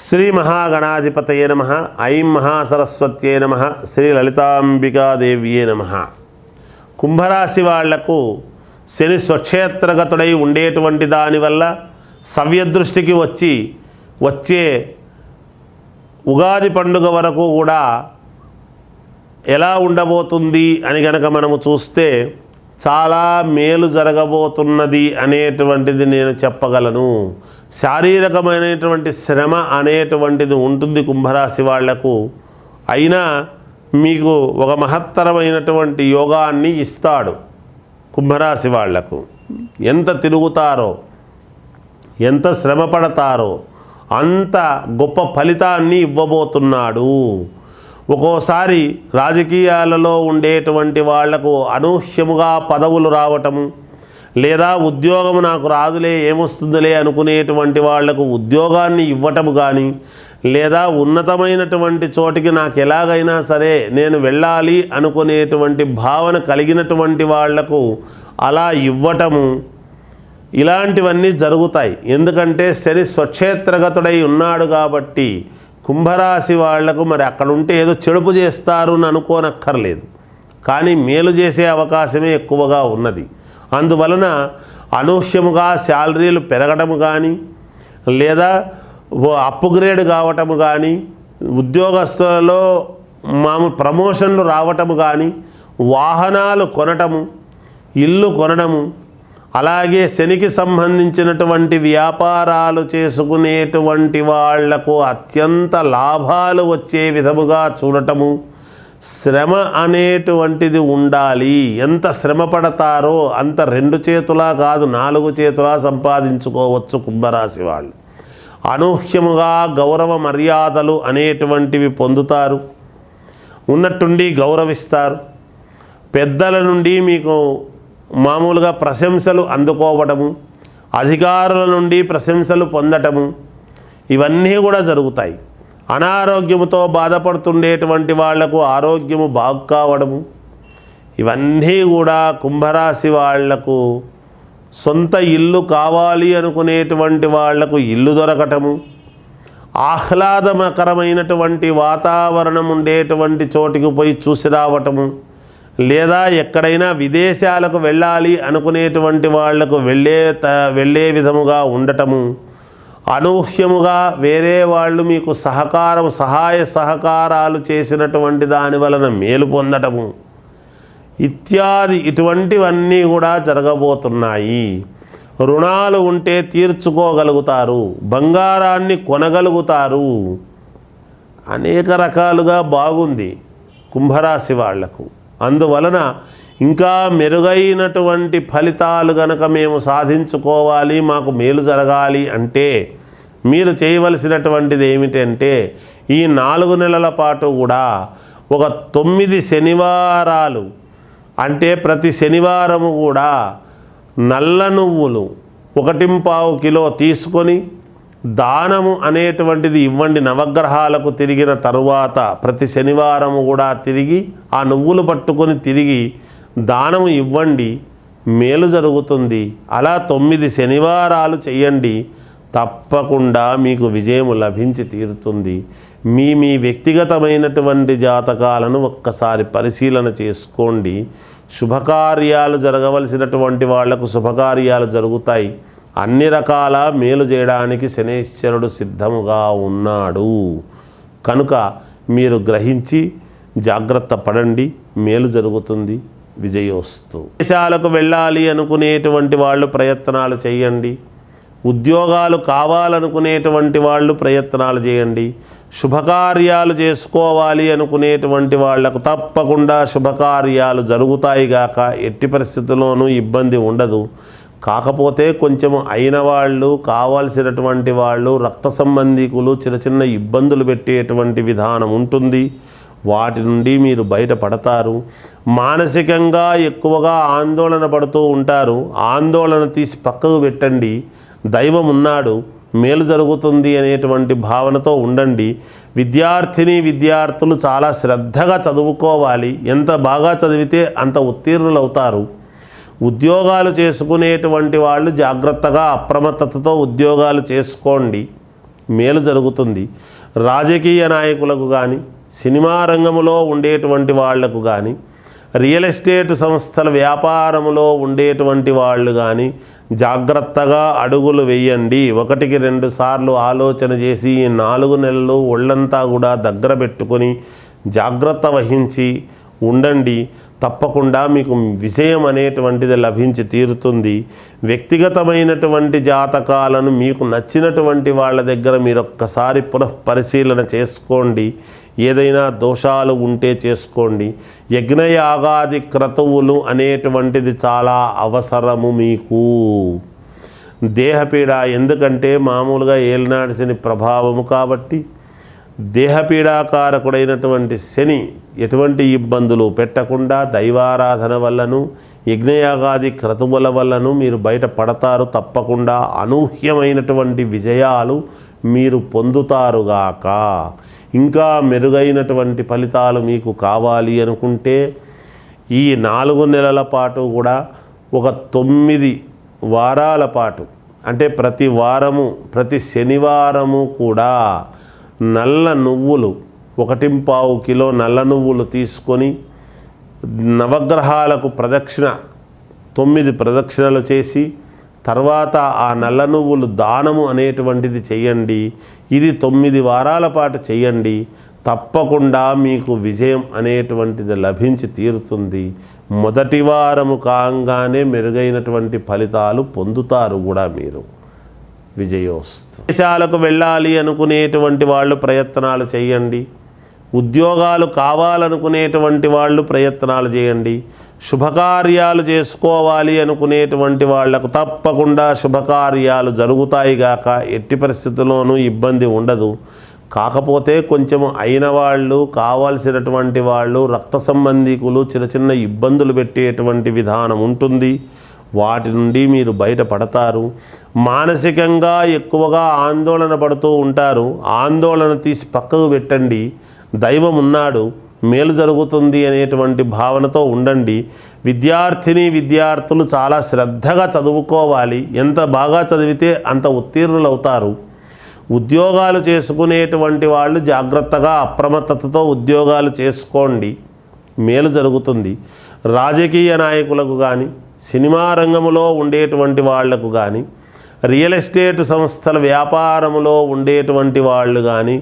శ్రీ మహాగణాధిపతయే నమః. ఐం మహాసరస్వత్యే నమః. శ్రీ లలితాంబికాదేవ్యే నమః. కుంభరాశి వాళ్లకు శని స్వక్షేత్రగతుడై ఉండేటువంటి దానివల్ల సవ్యదృష్టికి వచ్చే ఉగాది పండుగ వరకు కూడా ఎలా ఉండబోతుంది అని గనక మనము చూస్తే చాలా మేలు జరగబోతున్నది అనేటువంటిది నేను చెప్పగలను. శారీరకమైనటువంటి శ్రమ అనేటువంటిది ఉంటుంది కుంభరాశి వాళ్లకు. అయినా మీకు ఒక మహత్తరమైనటువంటి యోగాన్ని ఇస్తాడు. కుంభరాశి వాళ్లకు ఎంత తిరుగుతారో, ఎంత శ్రమ పడతారో అంత గొప్ప ఫలితాన్ని ఇవ్వబోతున్నాడు. ఒక్కోసారి రాజకీయాలలో ఉండేటువంటి వాళ్లకు అనూహ్యముగా పదవులు రావటము, లేదా ఉద్యోగము నాకు రాదులే ఏమొస్తుందిలే అనుకునేటువంటి వాళ్లకు ఉద్యోగాన్ని ఇవ్వటము కానీ, లేదా ఉన్నతమైనటువంటి చోటికి నాకు ఎలాగైనా సరే నేను వెళ్ళాలి అనుకునేటువంటి భావన కలిగినటువంటి వాళ్లకు అలా ఇవ్వటము, ఇలాంటివన్నీ జరుగుతాయి. ఎందుకంటే శని స్వక్షేత్రగతుడై ఉన్నాడు కాబట్టి కుంభరాశి వాళ్లకు మరి అక్కడ ఉంటే ఏదో చెడుపు చేస్తారు అని అనుకోనక్కర్లేదు, కానీ మేలు చేసే అవకాశమే ఎక్కువగా ఉన్నది. అందువలన అనూహ్యముగా శాలరీలు పెరగటము కానీ, లేదా అప్గ్రేడ్ కావటము కానీ, ఉద్యోగస్తులలో మామూలు ప్రమోషన్లు రావటము కానీ, వాహనాలు కొనటము, ఇల్లు కొనడము, అలాగే శనికి సంబంధించినటువంటి వ్యాపారాలు చేసుకునేటువంటి వాళ్లకు అత్యంత లాభాలు వచ్చే విధముగా చూడటము, శ్రమ అనేటువంటిది ఉండాలి. ఎంత శ్రమ పడతారో అంత 2 చేతులా కాదు 4 చేతులా సంపాదించుకోవచ్చు కుంభరాశి వాళ్ళు. అనూహ్యముగా గౌరవ మర్యాదలు అనేటువంటివి పొందుతారు, ఉన్నట్టుండి గౌరవిస్తారు. పెద్దల నుండి మీకు మామూలుగా ప్రశంసలు అందుకోవడము, అధికారుల నుండి ప్రశంసలు పొందటము, ఇవన్నీ కూడా జరుగుతాయి. అనారోగ్యముతో బాధపడుతుండేటువంటి వాళ్లకు ఆరోగ్యము బాగు కావడము, ఇవన్నీ కూడా కుంభరాశి వాళ్లకు సొంత ఇల్లు కావాలి అనుకునేటువంటి వాళ్లకు ఇల్లు దొరకటము, ఆహ్లాదకరమైనటువంటి వాతావరణం ఉండేటువంటి చోటికి పోయి చూసి రావటము, లేదా ఎక్కడైనా విదేశాలకు వెళ్ళాలి అనుకునేటువంటి వాళ్లకు వెళ్ళే విధముగా ఉండటము, అనూహ్యముగా వేరే వాళ్ళు మీకు సహాయ సహకారాలు చేసినటువంటి దాని వలన మేలు పొందటము ఇత్యాది ఇటువంటివన్నీ కూడా జరగబోతున్నాయి. రుణాలు ఉంటే తీర్చుకోగలుగుతారు, బంగారాన్ని కొనగలుగుతారు. అనేక రకాలుగా బాగుంది కుంభరాశి వాళ్లకు. అందువలన ఇంకా మెరుగైనటువంటి ఫలితాలు గనక మేము సాధించుకోవాలి, మాకు మేలు జరగాలి అంటే మీరు చేయవలసినటువంటిది ఏమిటంటే ఈ 4 నెలల పాటు కూడా ఒక 9 శనివారాలు, అంటే ప్రతి శనివారము కూడా నల్ల నువ్వులు 1.25 కిలో తీసుకొని దానము అనేటువంటిది ఇవ్వండి. నవగ్రహాలకు తిరిగిన తరువాత ప్రతి శనివారము కూడా తిరిగి ఆ నువ్వులు పట్టుకొని తిరిగి దానము ఇవ్వండి, మేలు జరుగుతుంది. అలా 9 శనివారాలు చేయండి, తప్పకుండా మీకు విజయము లభించి తీరుతుంది. మీ వ్యక్తిగతమైనటువంటి జాతకాలను ఒక్కసారి పరిశీలన చేసుకోండి. శుభకార్యాలు జరగవలసినటువంటి వాళ్లకు శుభకార్యాలు జరుగుతాయి. అన్ని రకాల మేలు చేయడానికి శనేశ్వరుడు సిద్ధముగా ఉన్నాడు. కనుక మీరు గ్రహించి జాగ్రత్త పడండి, మేలు జరుగుతుంది. విజయోస్తు. దేశాలకు వెళ్ళాలి అనుకునేటువంటి వాళ్ళు ప్రయత్నాలు చేయండి. ఉద్యోగాలు కావాలనుకునేటువంటి వాళ్ళు ప్రయత్నాలు చేయండి. శుభకార్యాలు చేసుకోవాలి అనుకునేటువంటి వాళ్లకు తప్పకుండా శుభకార్యాలు జరుగుతాయి గాక. ఎట్టి పరిస్థితుల్లోనూ ఇబ్బంది ఉండదు. కాకపోతే కొంచెము అయిన వాళ్ళు, కావాల్సినటువంటి వాళ్ళు, రక్త సంబంధికులు చిన్న ఇబ్బందులు పెట్టేటువంటి విధానం ఉంటుంది. వాటి నుండి మీరు బయటపడతారు. మానసికంగా ఎక్కువగా ఆందోళన పడుతూ ఉంటారు. ఆందోళన తీసి పక్కకు పెట్టండి. దైవం ఉన్నాడు, మేలు జరుగుతుంది అనేటువంటి భావనతో ఉండండి. విద్యార్థులు చాలా శ్రద్ధగా చదువుకోవాలి. ఎంత బాగా చదివితే అంత ఉత్తీర్ణులవుతారు. ఉద్యోగాలు చేసుకునేటువంటి వాళ్ళు జాగ్రత్తగా అప్రమత్తతతో ఉద్యోగాలు చేసుకోండి. మేలు జరుగుతుంది. రాజకీయ నాయకులకు కానీ, సినిమా రంగంలో ఉండేటువంటి వాళ్లకు కానీ, రియల్ ఎస్టేట్ సంస్థల వ్యాపారములో ఉండేటువంటి వాళ్ళు కానీ జాగ్రత్తగా అడుగులు వేయండి. 1-2 సార్లు ఆలోచన చేసి ఈ 4 నెలలు ఒళ్ళంతా కూడా దగ్గర పెట్టుకొని జాగ్రత్త వహించి ఉండండి. తప్పకుండా మీకు విజయం అనేటువంటిది లభించి తీరుతుంది. వ్యక్తిగతమైనటువంటి జాతకాలను మీకు నచ్చినటువంటి వాళ్ళ దగ్గర మీరు ఒక్కసారి పునఃపరిశీలన చేసుకోండి. ఏదైనా దోషాలు ఉంటే చేసుకోండి. యజ్ఞయాగాది క్రతువులు అనేటువంటిది చాలా అవసరము మీకు. దేహపీడ ఎందుకంటే మామూలుగా ఏలినాటి శని ప్రభావము కాబట్టి దేహపీడాకారకుడైనటువంటి శని ఎటువంటి ఇబ్బందులు పెట్టకుండా దైవారాధన వల్లను యజ్ఞయాగాది క్రతువుల వల్లను మీరు బయటపడతారు. తప్పకుండా అనూహ్యమైనటువంటి విజయాలు మీరు పొందుతారుగాక. ఇంకా మెరుగైనటువంటి ఫలితాలు మీకు కావాలి అనుకుంటే ఈ 4 నెలల పాటు కూడా ఒక 9 వారాల పాటు, అంటే ప్రతి వారము ప్రతి శనివారము కూడా నల్ల నువ్వులు 1.25 కిలో నల్ల నువ్వులు తీసుకొని నవగ్రహాలకు 9 ప్రదక్షిణలు చేసి తర్వాత ఆ నల్ల నువ్వులు దానము అనేటువంటిది చెయ్యండి. ఇది 9 వారాల పాటు చెయ్యండి. తప్పకుండా మీకు విజయం అనేటువంటిది లభించి తీరుతుంది. మొదటి వారము కాగానే మెరుగైనటువంటి ఫలితాలు పొందుతారు కూడా మీరు. విజయోస్తు. దేశాలకు వెళ్ళాలి అనుకునేటువంటి వాళ్ళు ప్రయత్నాలు చేయండి. ఉద్యోగాలు కావాలనుకునేటువంటి వాళ్ళు ప్రయత్నాలు చేయండి. శుభకార్యాలు చేసుకోవాలి అనుకునేటువంటి వాళ్లకు తప్పకుండా శుభకార్యాలు జరుగుతాయి గాక. ఎట్టి పరిస్థితుల్లోనూ ఇబ్బంది ఉండదు. కాకపోతే కొంచెము అయిన వాళ్ళు, కావాల్సినటువంటి వాళ్ళు, రక్త సంబంధికులు చిన్న చిన్న ఇబ్బందులు పెట్టేటువంటి విధానం ఉంటుంది. వాటి నుండి మీరు బయటపడతారు. మానసికంగా ఎక్కువగా ఆందోళన పడుతూ ఉంటారు. ఆందోళన తీసి పక్కకు పెట్టండి. దైవం ఉన్నాడు, మేలు జరుగుతుంది అనేటువంటి భావనతో ఉండండి. విద్యార్థులు చాలా శ్రద్ధగా చదువుకోవాలి. ఎంత బాగా చదివితే అంత ఉత్తీర్ణులవుతారు. ఉద్యోగాలు చేసుకునేటువంటి వాళ్ళు జాగ్రత్తగా అప్రమత్తతతో ఉద్యోగాలు చేసుకోండి, మేలు జరుగుతుంది. రాజకీయ నాయకులకు కానీ, సినిమా రంగంలో ఉండేటువంటి వాళ్లకు కానీ, రియల్ ఎస్టేట్ సంస్థల వ్యాపారములో ఉండేటువంటి వాళ్ళు కానీ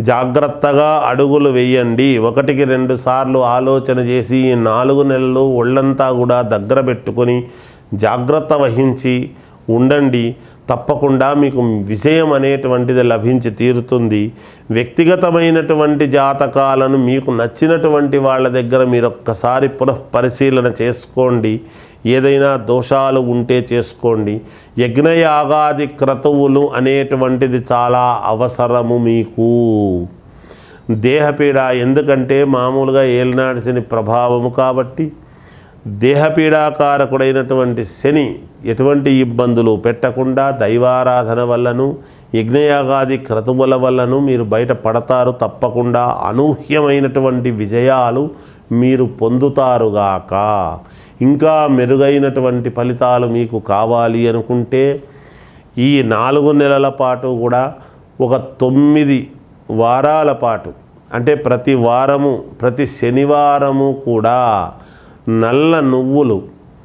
జాగ్రత్తగా అడుగులు వేయండి. 1-2 సార్లు ఆలోచన చేసి ఈ 4 నెలలు ఒళ్ళంతా కూడా దగ్గర పెట్టుకొని జాగ్రత్త వహించి ఉండండి. తప్పకుండా మీకు విజయం అనేటువంటిది లభించి తీరుతుంది. వ్యక్తిగతమైనటువంటి జాతకాలను మీకు నచ్చినటువంటి వాళ్ళ దగ్గర మీరు ఒక్కసారి పునఃపరిశీలన చేసుకోండి. ఏదైనా దోషాలు ఉంటే చేసుకోండి. యజ్ఞయాగాది క్రతువులు అనేటువంటిది చాలా అవసరము మీకు. దేహపీడ ఎందుకంటే మామూలుగా ఏలినాటి శని ప్రభావము కాబట్టి దేహపీడాకారకుడైనటువంటి శని ఎటువంటి ఇబ్బందులు పెట్టకుండా దైవారాధన వల్లను యజ్ఞయాగాది క్రతువుల వల్లను మీరు బయటపడతారు. తప్పకుండా అనూహ్యమైనటువంటి విజయాలు మీరు పొందుతారుగాక. ఇంకా మెరుగైనటువంటి ఫలితాలు మీకు కావాలి అనుకుంటే ఈ 4 నెలల పాటు కూడా ఒక 9 వారాల పాటు, అంటే ప్రతి వారము ప్రతి శనివారము కూడా నల్ల నువ్వులు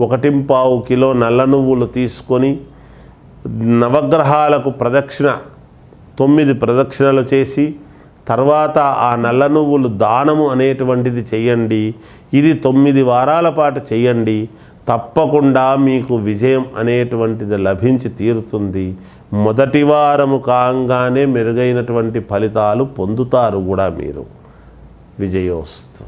1.25 కిలో నల్ల నువ్వులు తీసుకొని నవగ్రహాలకు 9 ప్రదక్షిణలు చేసి తర్వాత ఆ నల్ల నువ్వులు దానము అనేటువంటిది చెయ్యండి. ఇది 9 వారాల పాటు చెయ్యండి. తప్పకుండా మీకు విజయం అనేటువంటిది లభించి తీరుతుంది. మొదటి వారము కాగానే మెరుగైనటువంటి ఫలితాలు పొందుతారు కూడా మీరు. విజయోస్తు.